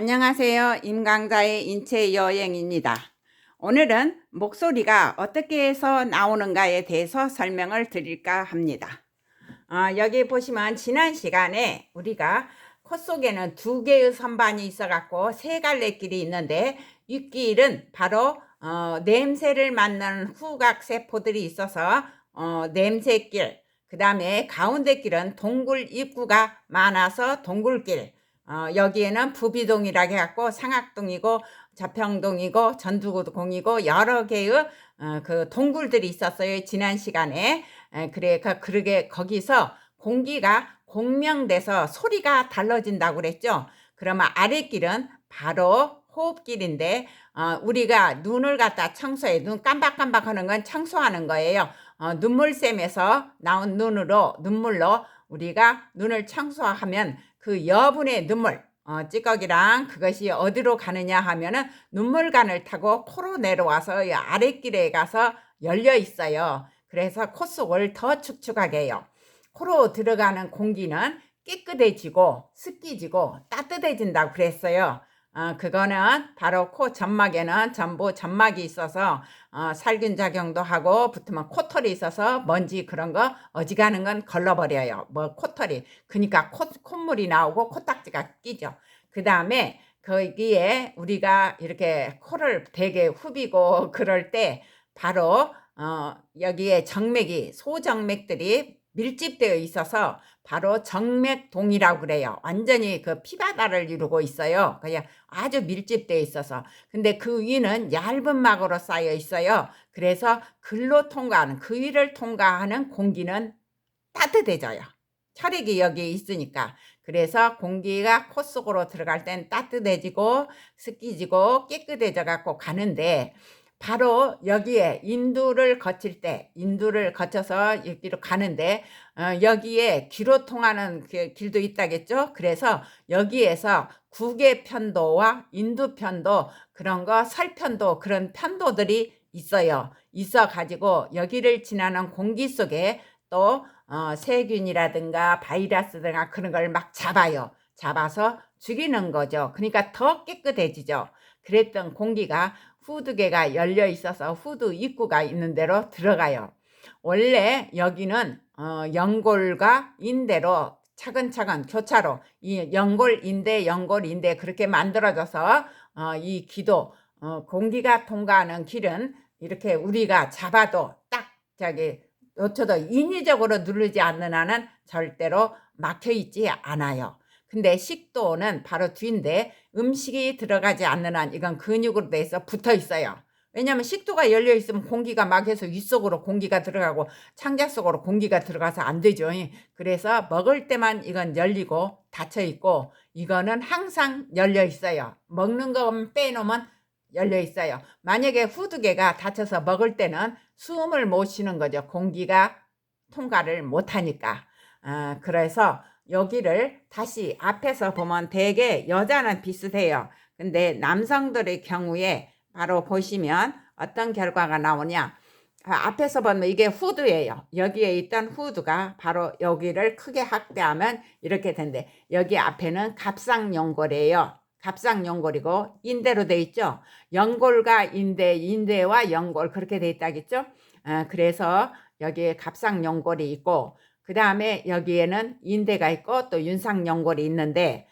안녕하세요. 임강자의 인체 여행입니다. 오늘은 목소리가 어떻게 해서 나오는가에 대해서 설명을 드릴까 합니다. 여기 보시면 지난 시간에 우리가 코 속에는 두 개의 선반이 있어갖고 세 갈래 길이 있는데 이 길은 바로 냄새를 맡는 후각 세포들이 있어서 냄새길, 그 다음에 가운데 길은 동굴 입구가 많아서 동굴길, 여기에는 부비동이라고 해갖고 상악동이고 자평동이고 전두공이고 여러 개의 그 동굴들이 있었어요. 지난 시간에. 그러게 거기서 공기가 공명돼서 소리가 달라진다고 그랬죠. 그러면 아랫길은 바로 호흡길인데 우리가 눈을 갖다 청소해. 눈 깜박깜박 하는 건 청소하는 거예요. 눈물샘에서 나온 눈물로 우리가 눈을 청소하면 그 여분의 눈물, 찌꺼기랑 그것이 어디로 가느냐 하면은 눈물관을 타고 코로 내려와서 이 아랫길에 가서 열려 있어요. 그래서 코 속을 더 축축하게 해요. 코로 들어가는 공기는 깨끗해지고 습기지고 따뜻해진다고 그랬어요. 그거는 바로 코 점막에는 전부 점막이 있어서 살균 작용도 하고 붙으면 코털이 있어서 먼지 그런 거 어지간한 건 걸러버려요. 뭐 코털이. 그러니까 콧물이 나오고 코딱지가 끼죠. 그 다음에 거기에 우리가 이렇게 코를 되게 후비고 그럴 때 바로 여기에 정맥이 소정맥들이 밀집되어 있어서 바로 정맥동이라고 그래요. 완전히 그 피바다를 이루고 있어요. 그냥 아주 밀집되어 있어서. 근데 그 위는 얇은 막으로 쌓여 있어요. 그래서 글로 통과하는, 그 위를 통과하는 공기는 따뜻해져요. 혈액이 여기 있으니까. 그래서 공기가 코 속으로 들어갈 땐 따뜻해지고 습기지고 깨끗해져 갖고 가는데, 바로 여기에 인두를 거쳐서 여기로 가는데 여기에 귀로 통하는 그 길도 있다겠죠. 그래서 여기에서 구계편도와 인두편도 그런 거 설편도 그런 편도들이 있어 가지고 여기를 지나는 공기 속에 또 세균이라든가 바이러스든가 그런 걸 막 잡아서 죽이는 거죠. 그러니까 더 깨끗해지죠. 그랬던 공기가 후두개가 열려 있어서 후두 입구가 있는 데로 들어가요. 원래 여기는 연골과 인대로 차근차근 교차로 이 연골인대 그렇게 만들어져서 이 기도 공기가 통과하는 길은 이렇게 우리가 잡아도 딱 저기 놓쳐도 인위적으로 누르지 않는 한은 절대로 막혀 있지 않아요. 근데 식도는 바로 뒤인데 음식이 들어가지 않는 한 이건 근육으로 돼서 붙어 있어요. 왜냐하면 식도가 열려 있으면 공기가 막 해서 윗속으로 공기가 들어가고 창자 속으로 공기가 들어가서 안 되죠. 그래서 먹을 때만 이건 열리고 닫혀 있고 이거는 항상 열려 있어요. 먹는 것만 빼놓으면 열려 있어요. 만약에 후두개가 닫혀서 먹을 때는 숨을 못 쉬는 거죠. 공기가 통과를 못하니까. 그래서 여기를 다시 앞에서 보면 되게 여자는 비슷해요. 근데 남성들의 경우에 바로 보시면 어떤 결과가 나오냐. 앞에서 보면 이게 후두예요. 여기에 있던 후두가 바로 여기를 크게 확대하면 이렇게 된대. 여기 앞에는 갑상연골이에요. 갑상연골이고 인대로 돼 있죠. 연골과 인대와 연골 그렇게 돼 있다겠죠. 그래서 여기에 갑상연골이 있고 그 다음에 여기에는 인대가 있고 또 윤상연골이 있는데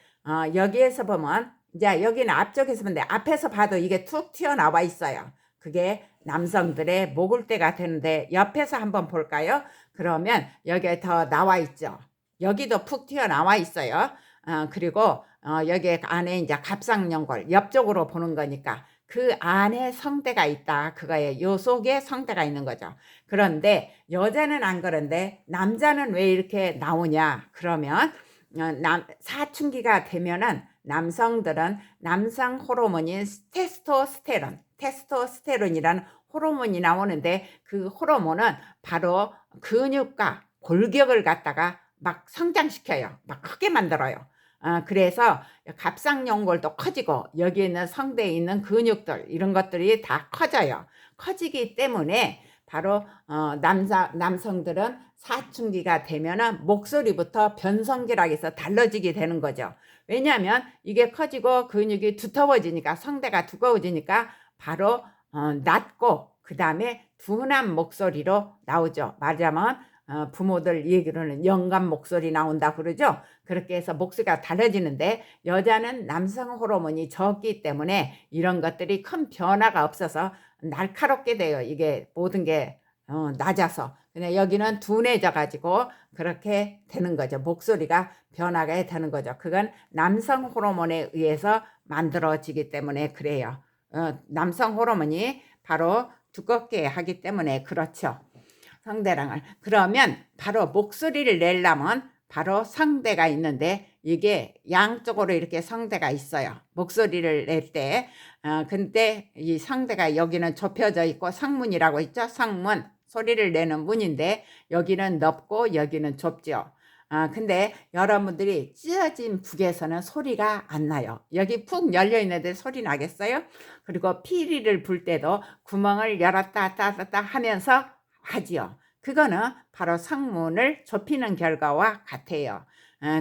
여기에서 보면 이제 여기는 앞쪽에서 보는데 앞에서 봐도 이게 툭 튀어나와 있어요. 그게 남성들의 목을대가 되는데 옆에서 한번 볼까요? 그러면 여기에 더 나와 있죠. 여기도 푹 튀어나와 있어요. 그리고 여기 안에 이제 갑상연골 옆쪽으로 보는 거니까 그 안에 성대가 있다. 그거에 요 속에 성대가 있는 거죠. 그런데 여자는 안 그런데 남자는 왜 이렇게 나오냐? 그러면 사춘기가 되면은 남성들은 남성 호르몬인 테스토스테론이라는 호르몬이 나오는데 그 호르몬은 바로 근육과 골격을 갖다가 막 성장시켜요. 막 크게 만들어요. 그래서 갑상연골도 커지고 여기 있는 성대에 있는 근육들 이런 것들이 다 커져요. 커지기 때문에 바로 남성들은 사춘기가 되면은 목소리부터 변성기라고 해서 달라지게 되는 거죠. 왜냐하면 이게 커지고 근육이 두터워지니까, 성대가 두꺼워지니까 바로 낮고 그 다음에 둔한 목소리로 나오죠. 말하자면 부모들 얘기로는 영감 목소리 나온다 그러죠. 그렇게 해서 목소리가 달라지는데, 여자는 남성 호르몬이 적기 때문에 이런 것들이 큰 변화가 없어서 날카롭게 돼요. 이게 모든 게 낮아서. 근데 여기는 둔해져 가지고 그렇게 되는 거죠. 목소리가 변하게 되는 거죠. 그건 남성 호르몬에 의해서 만들어지기 때문에 그래요. 남성 호르몬이 바로 두껍게 하기 때문에 그렇죠. 성대랑을. 그러면 바로 목소리를 내려면 바로 성대가 있는데, 이게 양쪽으로 이렇게 성대가 있어요. 목소리를 낼 때. 근데 이 성대가 여기는 좁혀져 있고, 성문이라고 있죠. 성문. 소리를 내는 문인데 여기는 넓고 여기는 좁죠. 근데 여러분들이 찢어진 북에서는 소리가 안 나요. 여기 푹 열려 있는데 소리 나겠어요? 그리고 피리를 불 때도 구멍을 열었다 닫았다 하면서 하지요. 그거는 바로 성문을 좁히는 결과와 같아요.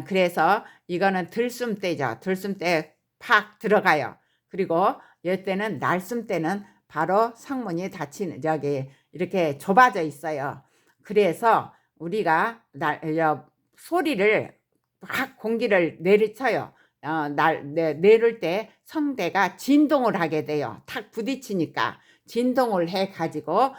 그래서 이거는 들숨대죠. 들숨대 팍 들어가요. 그리고 이때는 날숨대는 바로 성문이 닫히는, 저기 이렇게 좁아져 있어요. 그래서 우리가 소리를 막 공기를 내리쳐요. 내릴 때 성대가 진동을 하게 돼요. 탁 부딪히니까 진동을 해 가지고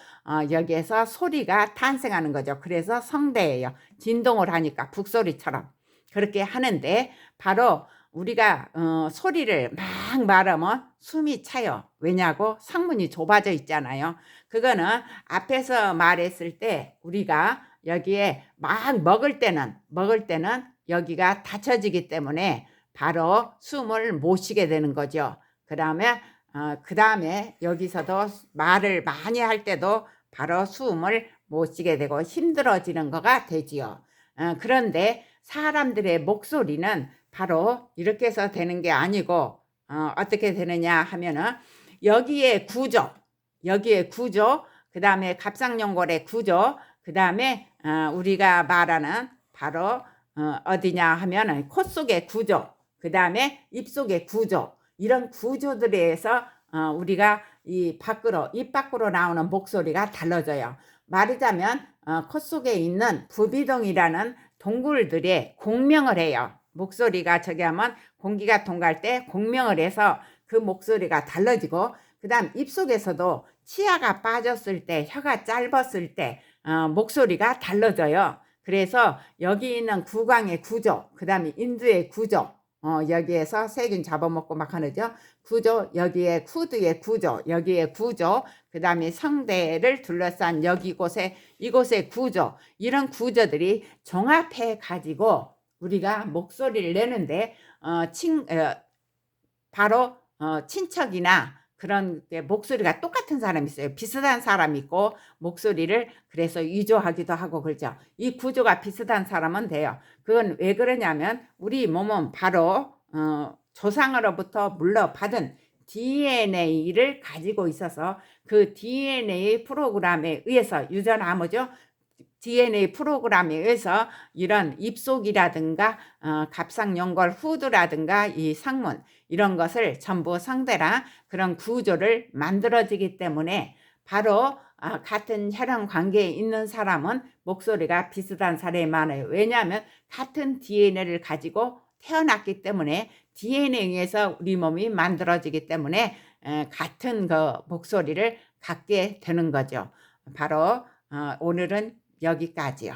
여기에서 소리가 탄생하는 거죠. 그래서 성대예요. 진동을 하니까 북소리처럼 그렇게 하는데, 바로 우리가 소리를 막 말하면 숨이 차요. 왜냐고? 성문이 좁아져 있잖아요. 그거는 앞에서 말했을 때 우리가 여기에 막 먹을 때는 여기가 닫혀지기 때문에 바로 숨을 못 쉬게 되는 거죠. 그 다음에 여기서도 말을 많이 할 때도 바로 숨을 못 쉬게 되고 힘들어지는 거가 되지요. 그런데 사람들의 목소리는 바로 이렇게 해서 되는 게 아니고 어떻게 되느냐 하면은 여기에 구조, 그 다음에 갑상연골의 구조, 그 다음에 우리가 말하는 바로 어디냐 하면은 코 속의 구조, 그 다음에 입 속의 구조, 이런 구조들에 의해서 우리가 입 밖으로 나오는 목소리가 달라져요. 말하자면 코 속에 있는 부비동이라는 동굴들이 공명을 해요. 목소리가 저기 하면 공기가 통과할 때 공명을 해서 그 목소리가 달라지고, 그 다음 입속에서도 치아가 빠졌을 때, 혀가 짧았을 때 목소리가 달라져요. 그래서 여기 있는 구강의 구조, 그 다음에 인두의 구조, 여기에서 세균 잡아먹고 막 하는죠. 구조, 여기에 쿠드의 구조, 여기에 구조, 그 다음에 성대를 둘러싼 이곳의 구조, 이런 구조들이 종합해 가지고 우리가 목소리를 내는데 바로 친척이나 그런 목소리가 똑같은 사람이 있어요. 비슷한 사람이 있고 목소리를 그래서 위조하기도 하고 그러죠. 이 구조가 비슷한 사람은 돼요. 그건 왜 그러냐면 우리 몸은 바로 조상으로부터 물려받은 DNA를 가지고 있어서 그 DNA 프로그램에 의해서 유전암이죠. DNA 프로그램에 의해서 이런 입속이라든가 갑상연골 후두라든가 이 상문, 이런 것을 전부 성대랑 그런 구조를 만들어지기 때문에 바로 같은 혈연 관계에 있는 사람은 목소리가 비슷한 사람이 많아요. 왜냐하면 같은 DNA를 가지고 태어났기 때문에, DNA에 의해서 우리 몸이 만들어지기 때문에 같은 그 목소리를 갖게 되는 거죠. 바로 오늘은 여기까지요.